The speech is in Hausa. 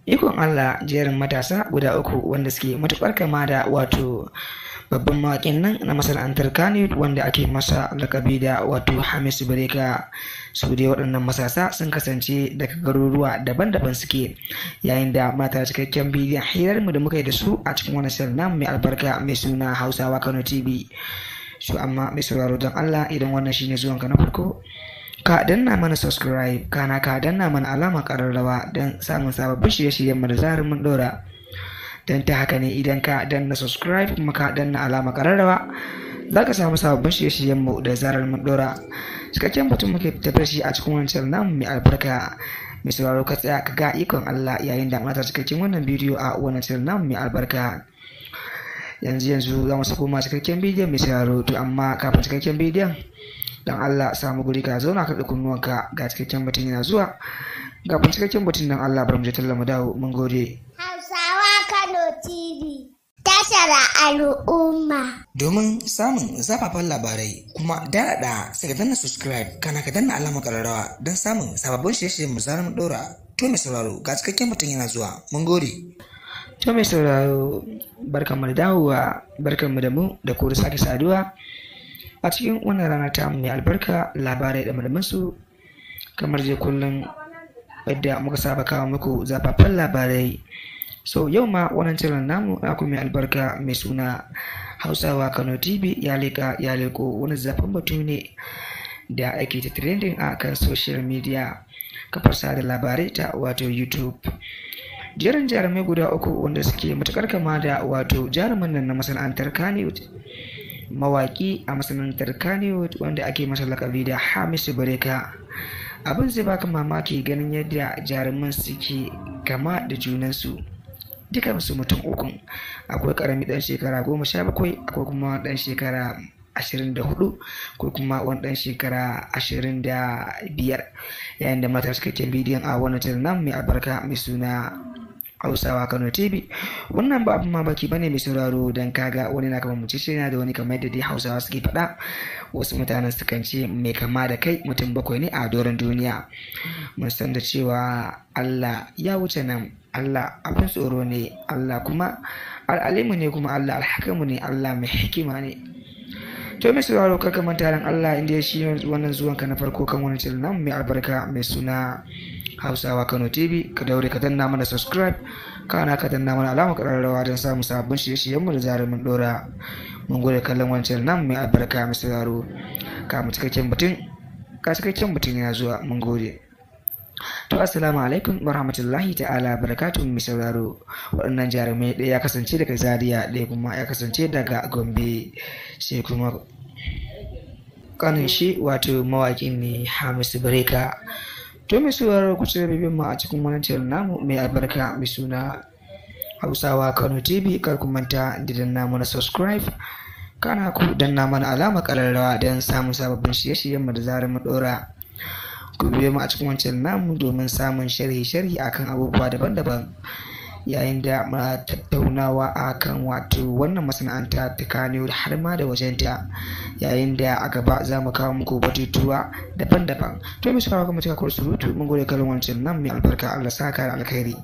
Ikon Allah, jerin matasa guda uku wanda suke matuƙar kama da wato babban mawaƙin nan na masana'antar Kannywood wanda ake masa lakabi da wato Hamisu Breaker. Su dai waɗannan matasa sun kasance daga garuruwa daban-daban suke, yayin da mata cikakken bidiyon hirar mu da muka yi da su a cikin wani shirin namu mai albarka mai suna Hausawa Kano TV. Su amma mai sauraro don Allah, idan wannan shine zuwanka na farko, ka danna mana subscribe, kana ka danna mana alama ƙararrawa don samun sababbin shirye-shiryen mu da zarar mun ɗora. Don ta haka ne idan ka danna subscribe kuma ka danna alama ƙararrawa, za ka samu sababbin shirye-shiryen mu da zarar mun ɗora. Cikakken batun muke tafiya shi a cikin wancan namu mai albarka. Mai sauraro ka tsaya ka ga ikon Allah yayin da mata cikakken wannan bidiyo a wannan channel namu mai albarka. Yanzu za mu sako ma cikakken bidiyon mai sauraro, to amma kafin cikakken bidiyon dan Allah samu guri ka zauna ka ɗauki kunnuwanka, ga cikakken batun yana zuwa. Kafin cikakken batun dan Allah bari mu je talla mu dawo, mun gode. Hausawa Kano TV, tashar al'umma. Domin samun zafafan labarai kuma daɗaɗa sai ka danna subscribe, kana ka danna alamar ƙararrawa don samun sababbin shirye-shiryen mu zarar mun ɗora. To mai sauraro ga cikakken batun yana zuwa, mun gode. To mai sauraro, barkanmu da dawowa, barkanmu da mu da ku da sake saduwa a cikin wannan rana ta mai albarka, labarai da su kamar je kullum yadda muka saba kawo muku zafafan labarai. So yau ma wannan channel namu aku mai albarka mai suna Hausawa Kano TV ya leko wani zafin batu ne da ake ta trending a kan social media, kafar sada labarai ta wato YouTube. Jerin jarumai guda uku wanda suke matukar kama da wato jaruman nan na masana'antar Kannywood, mawaki a masana'antar Kannywood wanda ake masa lakabi da Hamisu Breaker. Abin zai baka mamaki ganin yadda jaruman suke kama da junansu. Dukansu mutum uku, akwai karami dan shekara 17, akwai kuma dan shekara 24, ko kuma wani dan shekara 25, yayin da mata suka ke bidiyon a wannan channel namu mai albarka mai suna Hausawa Kano TV. Wannan ba abin mamaki bane mai sauraro, dan kaga wani na kamar mutum yana da wani kamar yadda dai Hausawa suke faɗa. Wasu mutanen sukan ce mai kama da kai mutum bakwai ne a doron duniya. Mun san da cewa Allah ya wuce nan, Allah abin tsoro ne, Allah kuma al'alimu ne, kuma Allah alhakamu ne, Allah mai hikima ne. To mai sauraro ka manta dan Allah, inda ya shi wannan zuwanka na farko kan wani channel namu mai albarka mai suna Hausawa Kano TV, ka daure ka danna mana subscribe, kana ka danna mana alamar ƙararrawa don samun sabbin shirye-shiryen mu da zarar mun ɗora. Mun gode kallon wancan nan mai albarka mai sauraro. Ka cikakken batun yana zuwa, mun gode. To assalamu alaikum wa rahmatullahi ta'ala barakatuhu mai sauraro. Waɗannan jarumai ɗaya ya kasance daga Zaria, ɗaya kuma ya kasance daga Gombe, sai kuma kanin shi wato mawaƙin ne Hamisu Breaker. To mai sauraro ku ci bibin mu a cikin wannan channel namu mai albarka mai suna Hausawa Kano TV. Kar ku manta da danna mana subscribe, kana ku danna mana alama ƙararrawa don samun sababbin shirye-shiryen mu da zarar mu ɗora. Ku biyo mu a cikin wancan namu domin samun sharhi akan abubuwa daban-daban, yayin da muna tattaunawa akan wato wannan masana'anta ta Kannywood har ma da wajenta, yayin da a gaba za mu kawo muku batutuwa daban-daban. To mai sauraro kuma cika surutu, mun gode kallon wancan nan mai albarka, Allah saka da alkhairi.